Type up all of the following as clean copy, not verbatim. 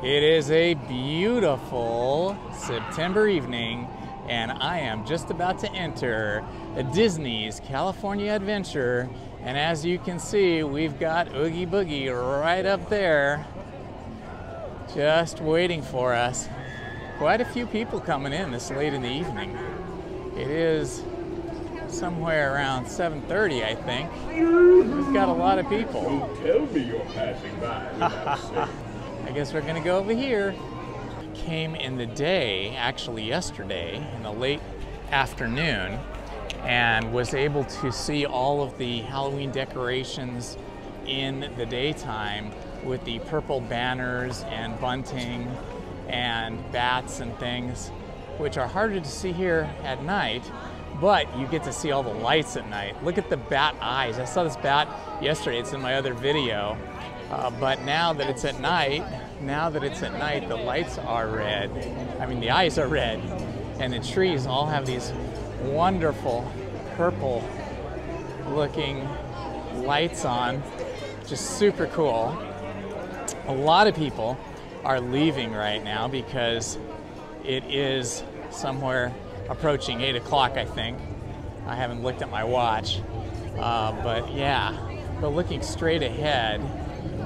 It is a beautiful September evening, and I am just about to enter Disney's California Adventure. And as you can see, we've got Oogie Boogie right up there, just waiting for us. Quite a few people coming in this late in the evening. It is somewhere around 7:30, I think. We've got a lot of people. Don't tell me you're passing by. I guess we're gonna go over here. Came in the day, actually yesterday, in the late afternoon, and was able to see all of the Halloween decorations in the daytime with the purple banners and bunting and bats and things, which are harder to see here at night, but you get to see all the lights at night. Look at the bat eyes. I saw this bat yesterday, it's in my other video, but now that it's at night, the lights are red. I mean, the eyes are red, and the trees all have these wonderful purple looking lights on, just super cool. A lot of people are leaving right now because it is somewhere approaching 8 o'clock, I think. I haven't looked at my watch, but yeah. But looking straight ahead,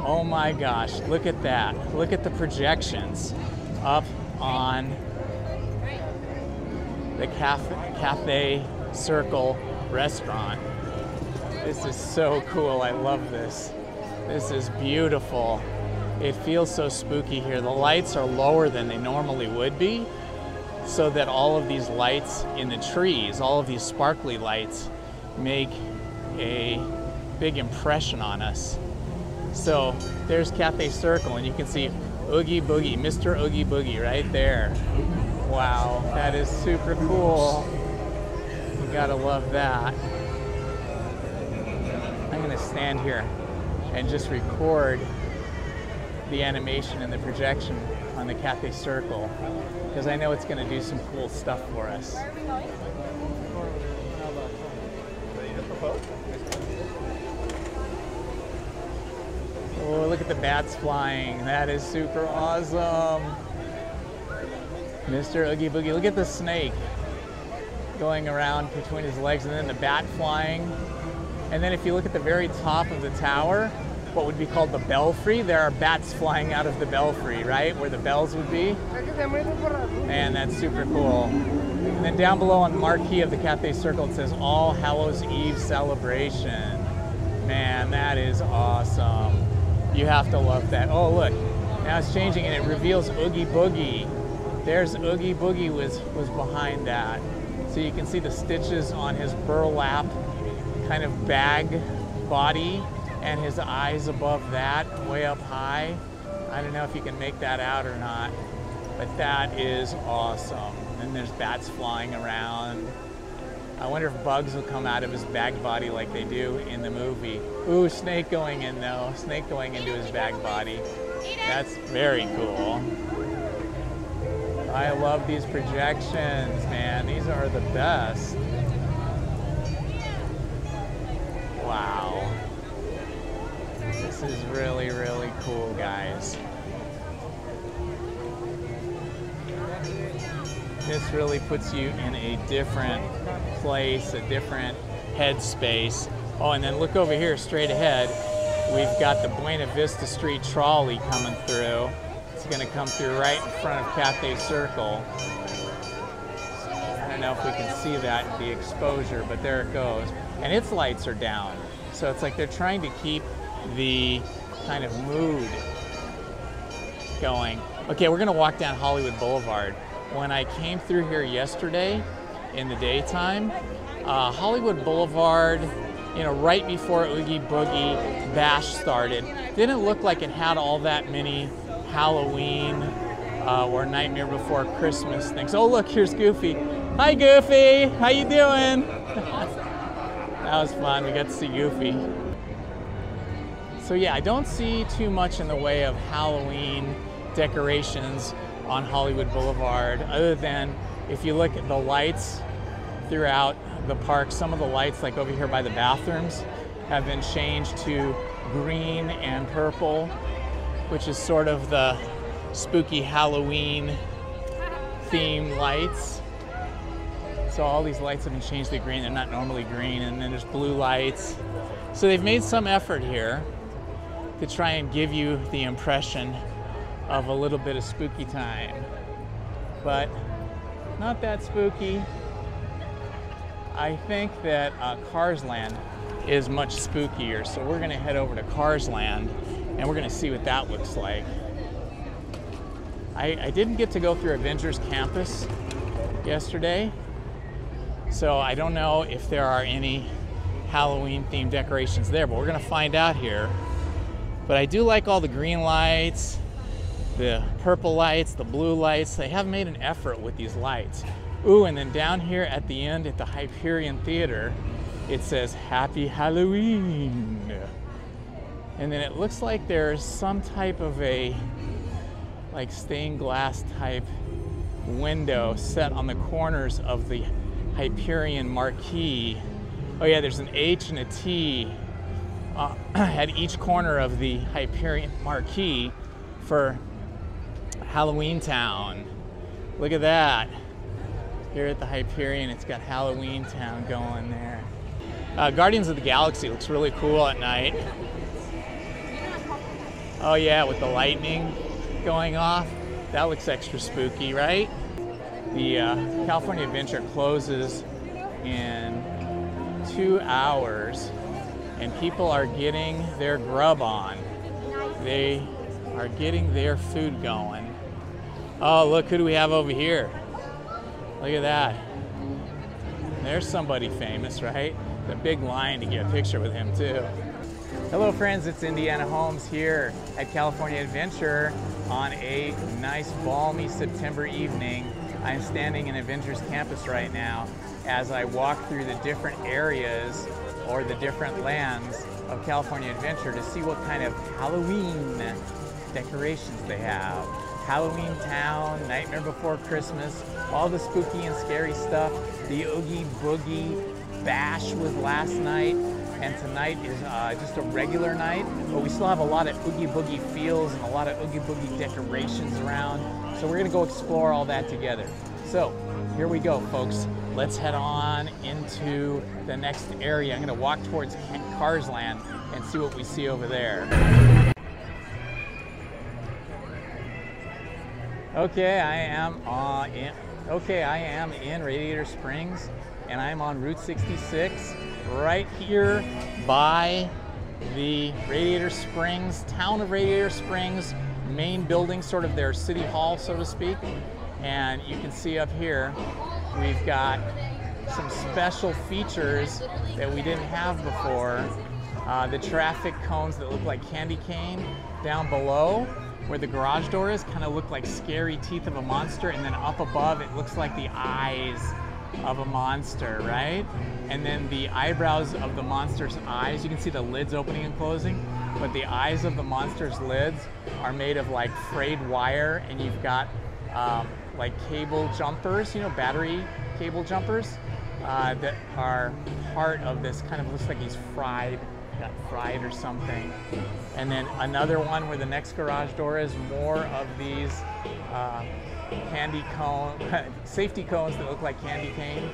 oh my gosh, look at that. Look at the projections up on the Cafe Circle restaurant. This is so cool, I love this. This is beautiful. It feels so spooky here. The lights are lower than they normally would be, so that all of these lights in the trees, all of these sparkly lights, make a big impression on us. So there's Cafe Circle, and you can see Oogie Boogie, Mr. Oogie Boogie right there. Wow, that is super cool. You gotta love that. I'm gonna stand here and just record the animation and the projection on the Cafe Circle, because I know it's going to do some cool stuff for us. Oh, look at the bats flying. That is super awesome. Mr. Oogie Boogie. Look at the snake going around between his legs, and then the bat flying. And then if you look at the very top of the tower, what would be called the belfry, there are bats flying out of the belfry, right? Where the bells would be. Man, that's super cool. And then down below on the marquee of the Cafe Circle, it says All Hallows Eve Celebration. Man, that is awesome. You have to love that. Oh, look, now it's changing and it reveals Oogie Boogie. There's Oogie Boogie was behind that. So you can see the stitches on his burlap kind of bag body, and his eyes above that, way up high. I don't know if you can make that out or not, but that is awesome. And there's bats flying around. I wonder if bugs will come out of his bag body like they do in the movie. Ooh, snake going in though. Snake going into his bag body. That's very cool. I love these projections, man. These are the best. Wow. This is really, really cool, guys. This really puts you in a different place, a different headspace. Oh, and then look over here straight ahead. We've got the Buena Vista Street trolley coming through. It's gonna come through right in front of Cafe Circle. I don't know if we can see that, the exposure, but there it goes. And its lights are down. So it's like they're trying to keep the kind of mood going. Okay, we're gonna walk down Hollywood Boulevard. When I came through here yesterday in the daytime, Hollywood Boulevard, you know, right before Oogie Boogie Bash started, didn't look like it had all that many Halloween or Nightmare Before Christmas things. Oh look, here's Goofy. Hi Goofy, how you doing? That was fun, we got to see Goofy. So yeah, I don't see too much in the way of Halloween decorations on Hollywood Boulevard, other than if you look at the lights throughout the park, some of the lights, like over here by the bathrooms, have been changed to green and purple, which is sort of the spooky Halloween themed lights. So all these lights have been changed to green. They're not normally green. And then there's blue lights. So they've made some effort here to try and give you the impression of a little bit of spooky time. But not that spooky. I think that Cars Land is much spookier. So we're gonna head over to Cars Land and we're gonna see what that looks like. I didn't get to go through Avengers Campus yesterday, so I don't know if there are any Halloween themed decorations there, but we're gonna find out here. But I do like all the green lights, the purple lights, the blue lights. They have made an effort with these lights. Ooh, and then down here at the end at the Hyperion Theater, it says Happy Halloween. And then it looks like there's some type of a like stained glass type window set on the corners of the Hyperion marquee. Oh yeah, there's an H and a T at each corner of the Hyperion marquee for Halloween Town. Look at that. Here at the Hyperion, it's got Halloween Town going there. Guardians of the Galaxy looks really cool at night. Oh yeah, with the lightning going off. That looks extra spooky, right? The California Adventure closes in 2 hours and people are getting their grub on. They are getting their food going. Oh, look, who do we have over here? Look at that. There's somebody famous, right? The big line to get a picture with him too. Hello friends, it's Indiana Homes here at California Adventure on a nice balmy September evening. I'm standing in Avengers Campus right now as I walk through the different areas or the different lands of California Adventure to see what kind of Halloween decorations they have. Halloween Town, Nightmare Before Christmas, all the spooky and scary stuff. The Oogie Boogie Bash was last night. And tonight is just a regular night, but we still have a lot of Oogie Boogie feels and a lot of Oogie Boogie decorations around. So we're gonna go explore all that together. So here we go, folks. Let's head on into the next area. I'm gonna walk towards Cars Land and see what we see over there. Okay, I am in Radiator Springs, and I'm on Route 66. Right here by the Radiator Springs, town of Radiator Springs, main building, sort of their city hall, so to speak. And you can see up here, we've got some special features that we didn't have before. The traffic cones that look like candy cane down below, where the garage door is, kind of look like scary teeth of a monster. And then up above, it looks like the eyes of a monster, right? And then the eyebrows of the monster's eyes, you can see the lids opening and closing, but the eyes of the monster's lids are made of like frayed wire, and you've got like cable jumpers, you know, battery cable jumpers that are part of this. Kind of looks like he's got fried or something. And then another one where the next garage door is, more of these candy cone, safety cones that look like candy cane.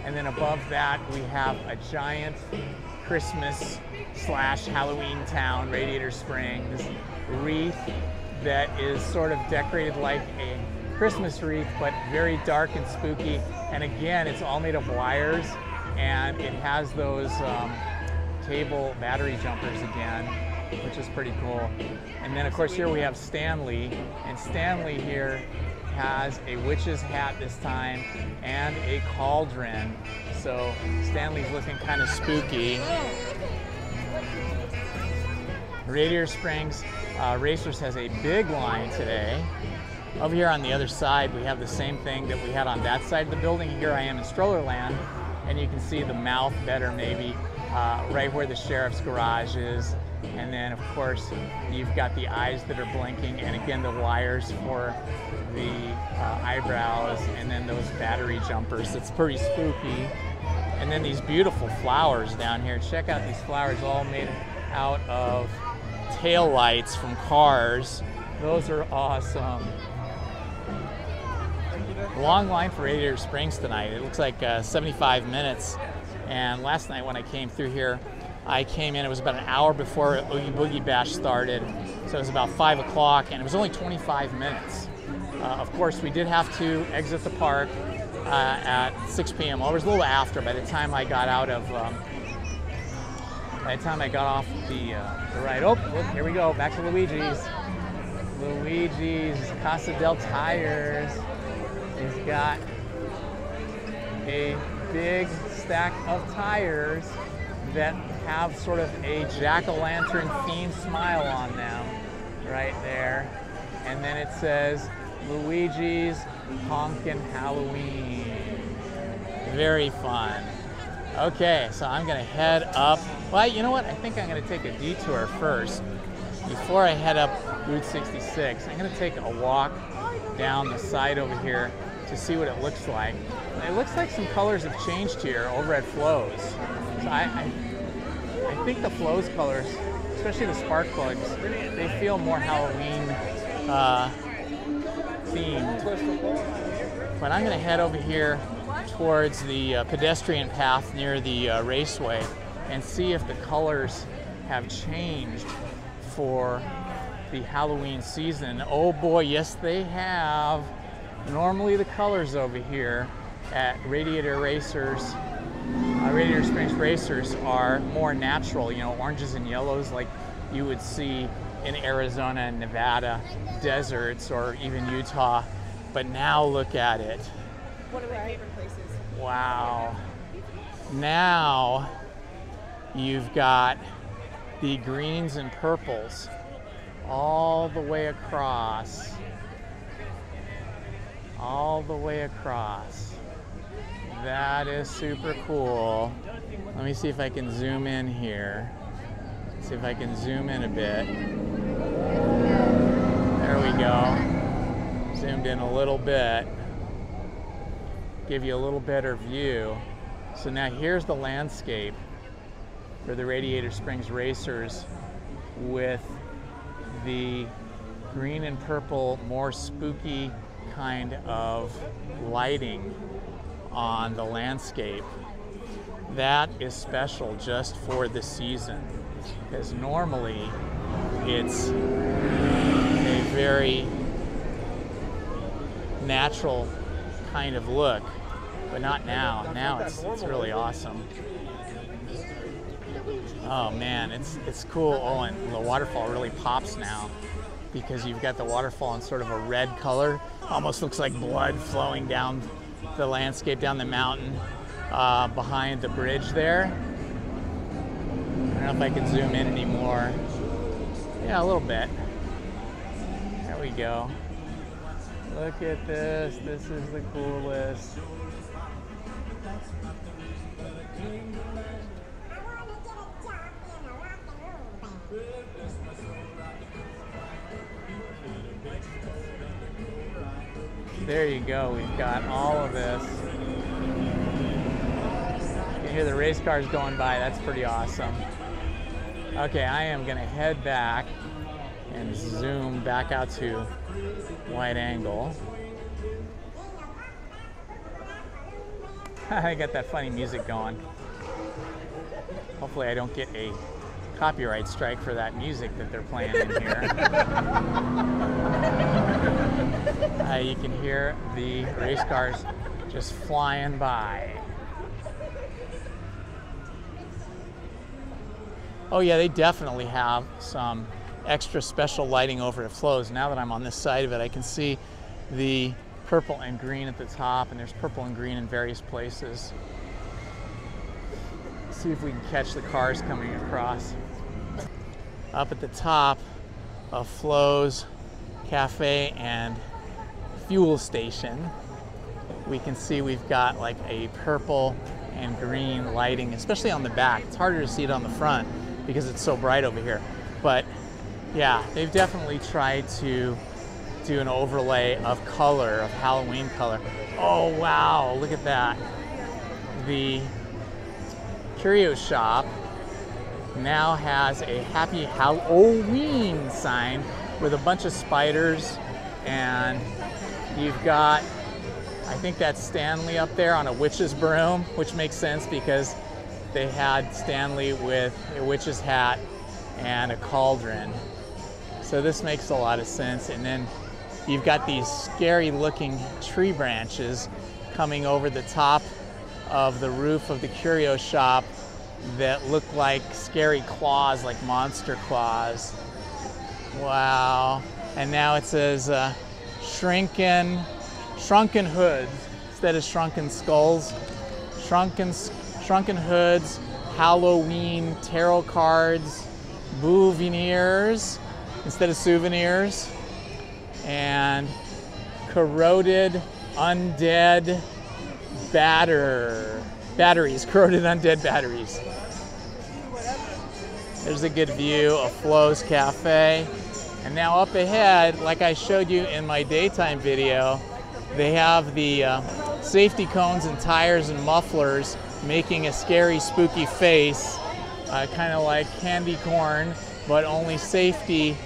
And then above that, we have a giant Christmas / Halloween Town, Radiator Springs wreath that is sort of decorated like a Christmas wreath, but very dark and spooky. And again, it's all made of wires, and it has those cable battery jumpers again, which is pretty cool. And then of course here we have Stanley, and Stanley here has a witch's hat this time and a cauldron. So Stanley's looking kind of spooky. Radiator Springs Racers has a big line today. Over here on the other side, we have the same thing that we had on that side of the building. Here I am in Strollerland, and you can see the mouth better maybe right where the sheriff's garage is. And then of course you've got the eyes that are blinking, and again the wires for the eyebrows, and then those battery jumpers. It's pretty spooky. And then these beautiful flowers down here. Check out these flowers, all made out of tail lights from cars. Those are awesome. Long line for Radiator Springs tonight. It looks like 75 minutes. And last night when I came through here, I came in, it was about an hour before Oogie Boogie Bash started. So it was about 5 o'clock and it was only 25 minutes. Of course, we did have to exit the park at 6 p.m. Well, it was a little after by the time I got out of, by the time I got off the ride. Oh, look, here we go, back to Luigi's. Luigi's Casa del Tires. He's got a big stack of tires that have sort of a jack-o'-lantern themed smile on them right there. And then it says Luigi's Honkin' Halloween. Very fun. Okay, so I'm gonna head up. Well, you know what? I think I'm gonna take a detour first. Before I head up Route 66, I'm gonna take a walk down the side over here to see what it looks like. It looks like some colors have changed here over at Flo's. So I think the Flo's colors, especially the spark plugs, they feel more Halloween themed. But I'm gonna head over here towards the pedestrian path near the raceway and see if the colors have changed for the Halloween season. Oh boy, yes they have. Normally the colors over here at Radiator Springs Racers are more natural, you know, oranges and yellows like you would see in Arizona and Nevada deserts or even Utah. But now look at it. One of my favorite places. Wow. Now you've got the greens and purples all the way across. All the way across. That is super cool. Let me see if I can zoom in here. See if I can zoom in a bit. There we go. Zoomed in a little bit. Give you a little better view. So now here's the landscape for the Radiator Springs Racers with the green and purple, more spooky kind of lighting on the landscape. That is special just for the season, because normally it's a very natural kind of look, but not now. Now it's really awesome. Oh man, it's cool. Oh, and the waterfall really pops now because you've got the waterfall in sort of a red color. Almost looks like blood flowing down the landscape, down the mountain behind the bridge there. I don't know if I can zoom in anymore. Yeah, a little bit. There we go. Look at this. This is the coolest. There you go. We've got all of this. You can hear the race cars going by. That's pretty awesome. Okay, I am going to head back and zoom back out to wide angle. I got that funny music going. Hopefully I don't get a copyright strike for that music that they're playing in here. You can hear the race cars just flying by. Oh yeah, they definitely have some extra special lighting over at Flo's. Now that I'm on this side of it, I can see the purple and green at the top, and there's purple and green in various places. Let's see if we can catch the cars coming across. Up at the top of Flo's Cafe and Fuel Station, we can see we've got like a purple and green lighting, especially on the back. It's harder to see it on the front because it's so bright over here. But yeah, they've definitely tried to do an overlay of color, of Halloween color. Oh wow, look at that. The Curio Shop now has a Happy Halloween sign with a bunch of spiders, and you've got, I think that's Stanley up there on a witch's broom, which makes sense because they had Stanley with a witch's hat and a cauldron. So this makes a lot of sense. And then you've got these scary looking tree branches coming over the top of the roof of the curio shop that look like scary claws, like monster claws. Wow. And now it says shrunken hoods instead of shrunken skulls. Shrunken hoods, Halloween tarot cards, souvenirs instead of souvenirs, and corroded undead batteries, corroded undead batteries. There's a good view of Flo's Cafe. And now up ahead, like I showed you in my daytime video, they have the safety cones and tires and mufflers making a scary, spooky face, kind of like candy corn, but only safety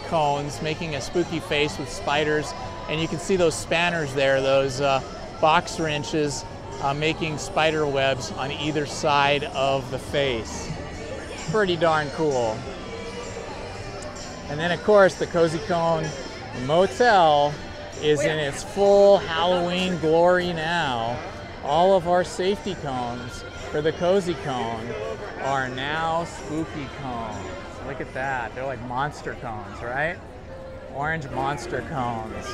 cones making a spooky face with spiders. And you can see those spanners there, those box wrenches making spider webs on either side of the face. Pretty darn cool. And then of course the Cozy Cone Motel is in its full Halloween glory now. All of our safety cones for the Cozy Cone are now spooky cones. Look at that, they're like monster cones, right? Orange monster cones.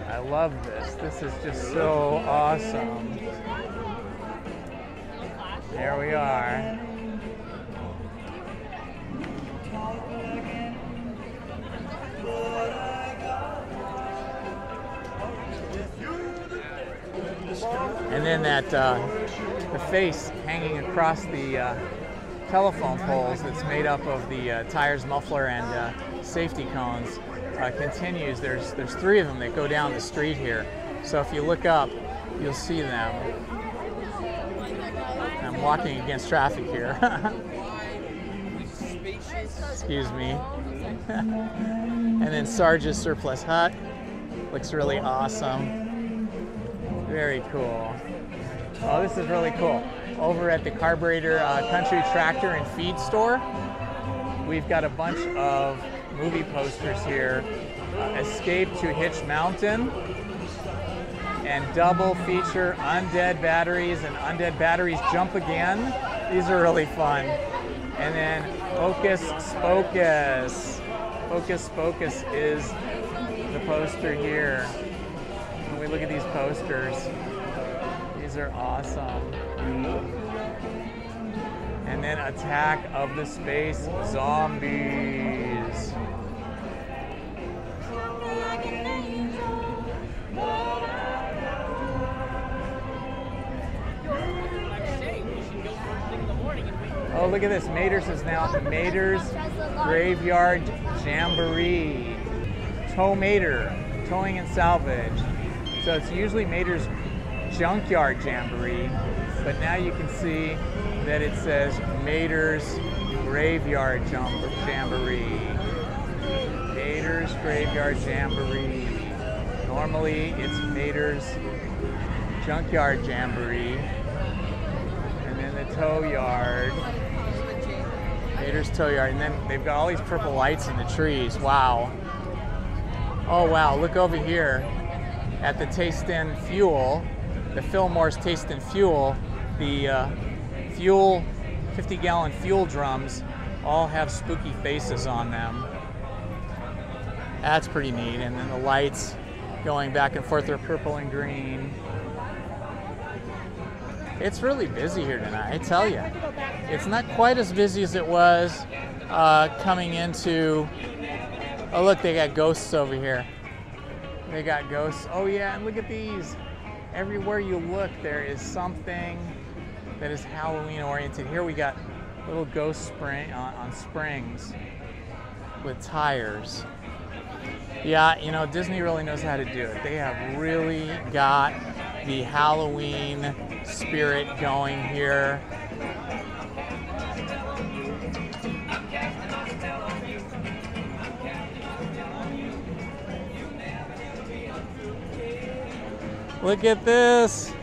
I love this. This is just so awesome. There we are. And then that the face hanging across the telephone poles that's made up of the tires, muffler, and safety cones continues. There's three of them that go down the street here. So if you look up, you'll see them. I'm walking against traffic here. Excuse me. And then Sarge's Surplus Hut looks really awesome. Very cool. Oh, this is really cool. Over at the Carburetor Country Tractor and Feed Store, we've got a bunch of movie posters here. Escape to Hitch Mountain and double feature Undead Batteries and Undead Batteries Jump Again. These are really fun. And then Hocus Spocus. Hocus Spocus is the poster here. When we look at these posters, these are awesome. And then Attack of the Space Zombies. Oh, look at this. Mater's is now Mater's Graveyard Jamboree. Tow Mater, towing and salvage. So it's usually Mater's Junkyard Jamboree, but now you can see that it says Mater's Graveyard Jamboree. Mater's Graveyard Jamboree. Normally it's Mater's Junkyard Jamboree. And then the Tow Yard. Mater's Tow Yard. And then they've got all these purple lights in the trees. Wow. Oh wow, look over here at the Taste in Fuel, the Fillmore's Taste in Fuel. The fuel, 50-gallon fuel drums all have spooky faces on them. That's pretty neat. And then the lights going back and forth are purple and green. It's really busy here tonight, I tell you. It's not quite as busy as it was coming into... Oh look, they got ghosts over here. They got ghosts. Oh yeah, and look at these. Everywhere you look, there is something that is Halloween oriented. Here we got little ghost spring on springs with tires. Yeah, you know, Disney really knows how to do it. They have really got the Halloween spirit going here. Look at this.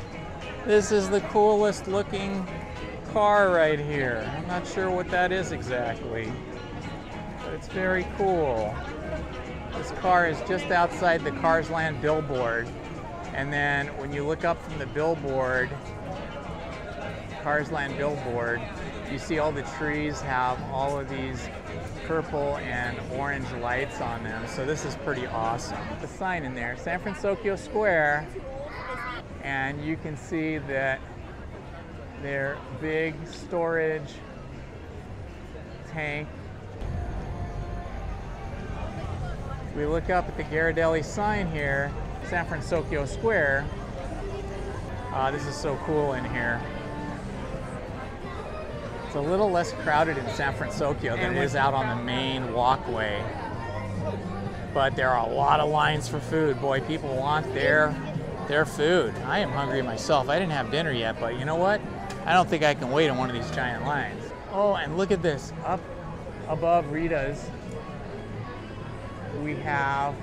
This is the coolest looking car right here. I'm not sure what that is exactly, but it's very cool. This car is just outside the Cars Land billboard. And then when you look up from the billboard, Cars Land billboard, you see all the trees have all of these purple and orange lights on them. So this is pretty awesome. The sign in there, San Francisco Square, and you can see that their big storage tank. We look up at the Ghirardelli sign here, San Francisco Square. This is so cool in here. It's a little less crowded in San Francisco than it is out on the main walkway. But there are a lot of lines for food. Boy, people want their food. I am hungry myself. I didn't have dinner yet, but you know what? I don't think I can wait in one of these giant lines. Oh, and look at this. Up above Rita's, we have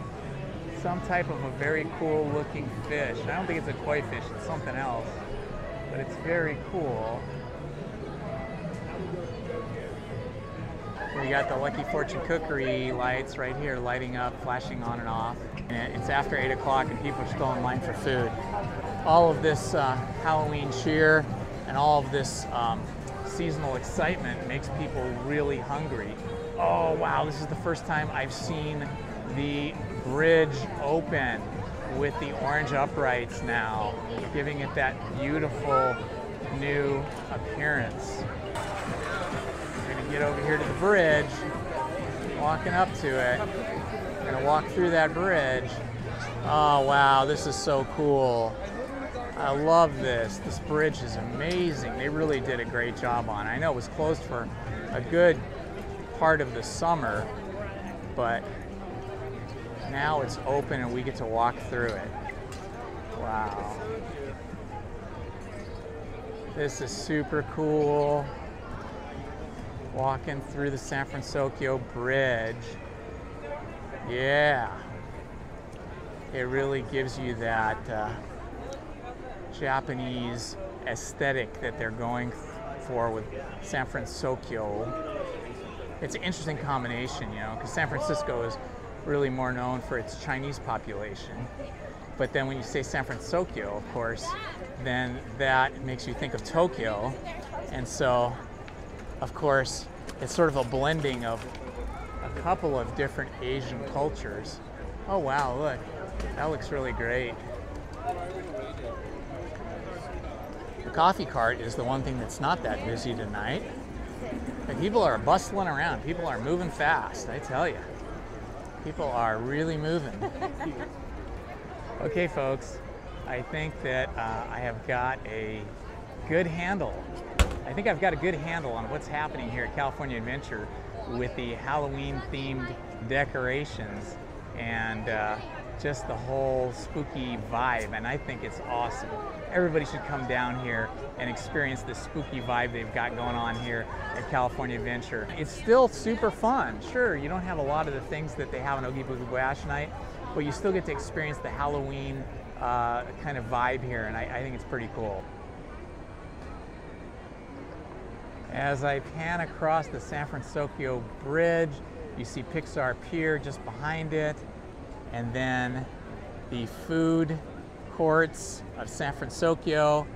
some type of a very cool looking fish. I don't think it's a koi fish, it's something else, but it's very cool. We got the Lucky Fortune Cookery lights right here lighting up, flashing on and off. And it's after 8 o'clock and people are still in line for food. All of this Halloween cheer and all of this seasonal excitement makes people really hungry. Oh wow, this is the first time I've seen the bridge open with the orange uprights now, giving it that beautiful new appearance. We're gonna get over here to the bridge, walking up to it. We're gonna walk through that bridge. Oh wow, this is so cool. I love this. This bridge is amazing. They really did a great job on it. I know it was closed for a good part of the summer, but now it's open and we get to walk through it. Wow. This is super cool. Walking through the San Francisco Bridge. Yeah. It really gives you that Japanese aesthetic that they're going for with San Francisco. It's an interesting combination, you know, because San Francisco is really more known for its Chinese population. But then when you say San Francisco, of course, then that makes you think of Tokyo. And so, of course, it's sort of a blending of a couple of different Asian cultures. Oh wow, look, that looks really great. The coffee cart is the one thing that's not that busy tonight. But people are bustling around. People are moving fast, I tell you. People are really moving. Okay, folks, I think that I have got a good handle. I think I've got a good handle on what's happening here at California Adventure with the Halloween-themed decorations and just the whole spooky vibe, and I think it's awesome. Everybody should come down here and experience the spooky vibe they've got going on here at California Adventure. It's still super fun. Sure, you don't have a lot of the things that they have on Oogie Boogie Bash Night, but you still get to experience the Halloween kind of vibe here, and I think it's pretty cool. As I pan across the San Francisco Bridge, you see Pixar Pier just behind it, and then the food courts of San Francisco,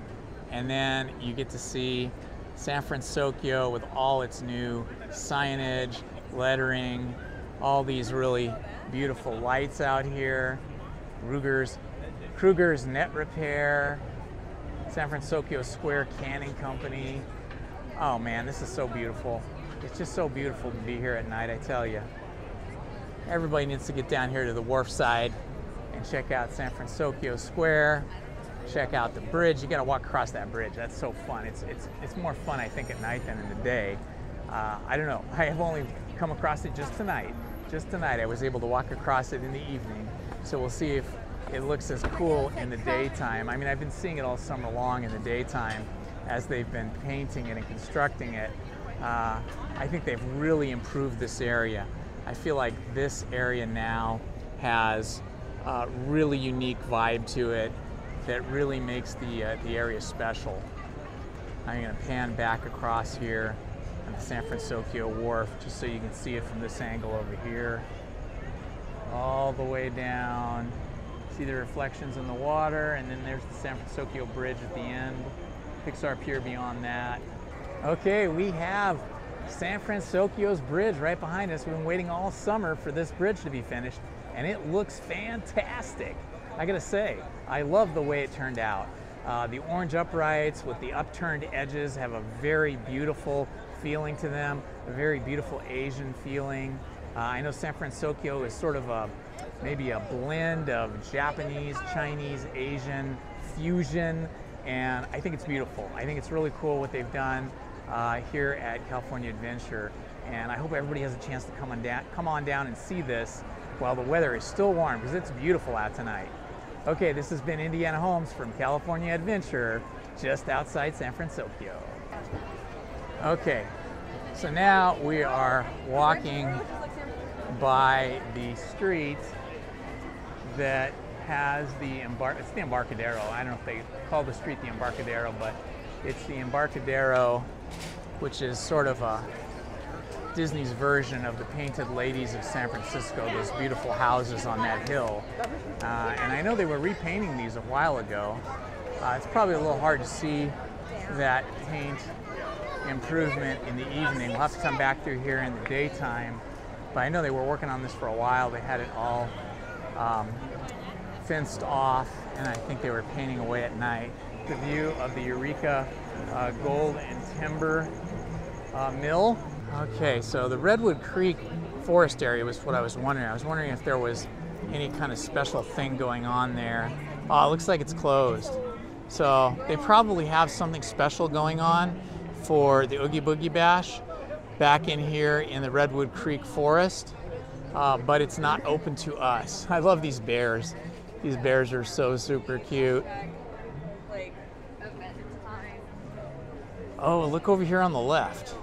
and then you get to see San Francisco with all its new signage, lettering, all these really beautiful lights out here, Kruger's Net Repair, San Francisco Square Canning Company. Oh man, this is so beautiful. It's just so beautiful to be here at night, I tell you. Everybody needs to get down here to the wharf side and check out San Francisco Square, check out the bridge. You gotta walk across that bridge. That's so fun. It's more fun, I think, at night than in the day. I don't know, I have only come across it just tonight. Just tonight I was able to walk across it in the evening. So we'll see if it looks as cool in the daytime. I mean, I've been seeing it all summer long in the daytime as they've been painting it and constructing it. I think they've really improved this area. I feel like this area now has a really unique vibe to it. that really makes the area special. I'm going to pan back across here on the San Francisco Wharf just so you can see it from this angle over here. All the way down. See the reflections in the water, and then there's the San Francisco Bridge at the end. Pixar Pier beyond that. Okay, we have San Francisco's bridge right behind us. We've been waiting all summer for this bridge to be finished, and it looks fantastic. I gotta say, I love the way it turned out. The orange uprights with the upturned edges have a very beautiful feeling to them, a very beautiful Asian feeling. I know San Francisco is sort of maybe a blend of Japanese, Chinese, Asian fusion, and I think it's beautiful. I think it's really cool what they've done here at California Adventure, and I hope everybody has a chance to come on down and see this while the weather is still warm, because it's beautiful out tonight. Okay, this has been Indiana Holmes from California Adventure, just outside San Francisco. Okay, so now we are walking by the street that has it's the Embarcadero. I don't know if they call the street the Embarcadero, but it's the Embarcadero, which is sort of a Disney's version of the Painted Ladies of San Francisco, those beautiful houses on that hill. And I know they were repainting these a while ago. It's probably a little hard to see that paint improvement in the evening. We'll have to come back through here in the daytime. But I know they were working on this for a while. They had it all fenced off, and I think they were painting away at night. The view of the Eureka Gold and Timber Mill. Okay, so the Redwood Creek forest area was what I was wondering. I was wondering if there was any kind of special thing going on there. Oh, it looks like it's closed. So they probably have something special going on for the Oogie Boogie Bash back in here in the Redwood Creek forest, but it's not open to us. I love these bears. These bears are so super cute. Oh, look over here on the left.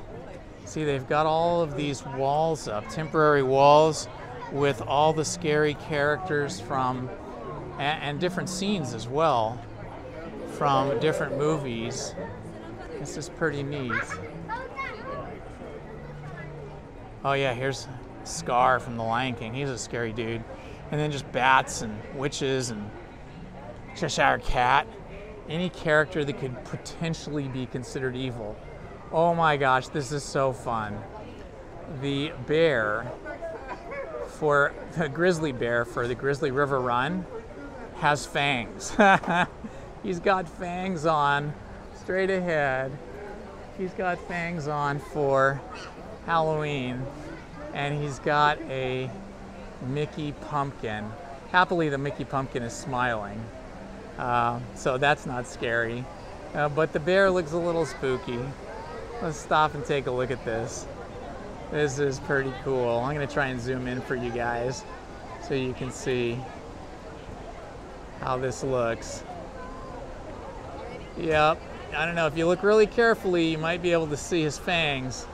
See, they've got all of these walls up, temporary walls with all the scary characters from, and different scenes as well, from different movies. This is pretty neat. Oh yeah, here's Scar from The Lion King. He's a scary dude. And then just bats and witches and Cheshire Cat. Any character that could potentially be considered evil. Oh my gosh, this is so fun. The bear for the grizzly bear for the Grizzly River Run has fangs. He's got fangs on straight ahead. He's got fangs on for Halloween, and he's got a Mickey pumpkin. Happily, the Mickey pumpkin is smiling, so that's not scary. But the bear looks a little spooky. Let's stop and take a look at this. This is pretty cool. I'm going to try and zoom in for you guys so you can see how this looks. Yep. I don't know, if you look really carefully, you might be able to see his fangs.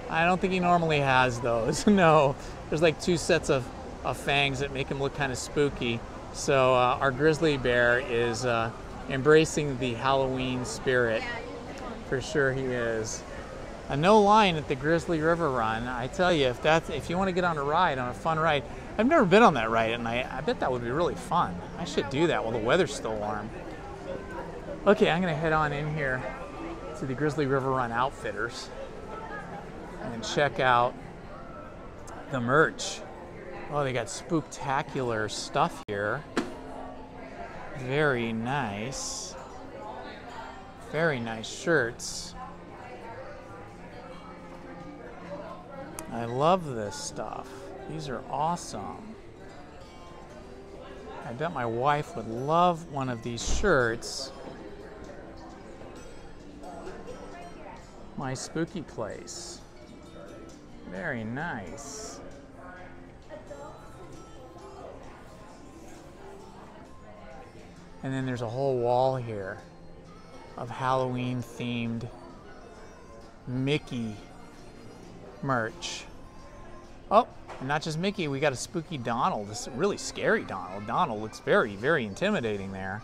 I don't think he normally has those. No, there's like two sets of fangs that make him look kind of spooky. So our grizzly bear is embracing the Halloween spirit. For sure he is. No line at the Grizzly River Run. I tell you, if you want to get on a ride, on a fun ride, I've never been on that ride at night. I bet that would be really fun. I should do that while the weather's still warm. Okay, I'm gonna head on in here to the Grizzly River Run Outfitters and check out the merch. Oh, they got spooktacular stuff here. Very nice. Very nice shirts. I love this stuff. These are awesome. I bet my wife would love one of these shirts. My spooky place. Very nice. And then there's a whole wall here of Halloween themed Mickey merch. Oh, And not just Mickey, we got a spooky Donald, this really scary Donald. Donald looks very, very intimidating there,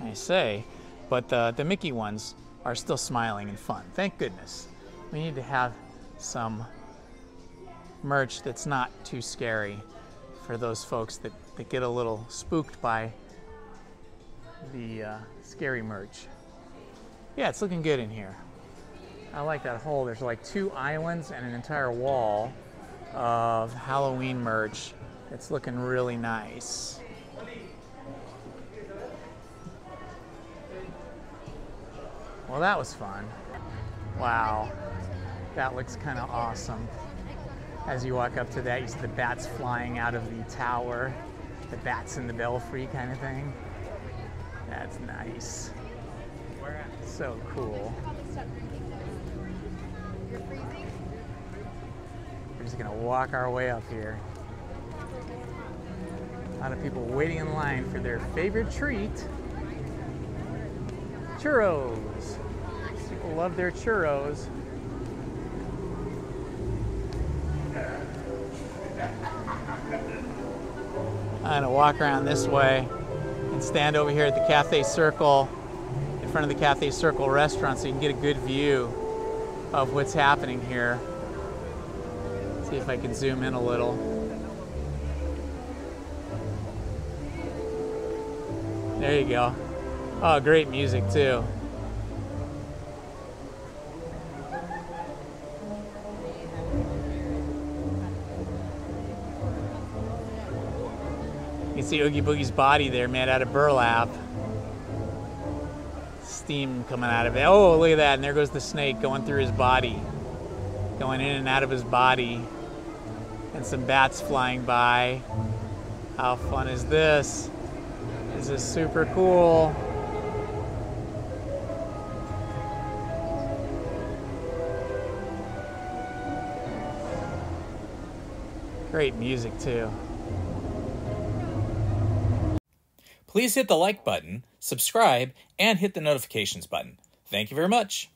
I say. But the Mickey ones are still smiling and fun, thank goodness. We need to have some merch that's not too scary for those folks that get a little spooked by the scary merch. Yeah, it's looking good in here. I like that hole. There's like 2 islands and an entire wall of Halloween merch. It's looking really nice. Well, that was fun. Wow, that looks kind of awesome. As you walk up to that, you see the bats flying out of the tower, the bats in the belfry kind of thing. That's nice. So cool. We're just gonna walk our way up here. A lot of people waiting in line for their favorite treat, churros. People love their churros. I'm gonna walk around this way and stand over here at the Cafe Circle, in front of the Cafe Circle restaurant, so you can get a good view of what's happening here. See if I can zoom in a little. There you go. Oh, great music too. You can see Oogie Boogie's body there made out of burlap. Steam coming out of it. Oh, look at that. And there goes the snake going through his body. Going in and out of his body. And some bats flying by. How fun is this? This is super cool. Great music too. Please hit the like button, subscribe, and hit the notifications button. Thank you very much.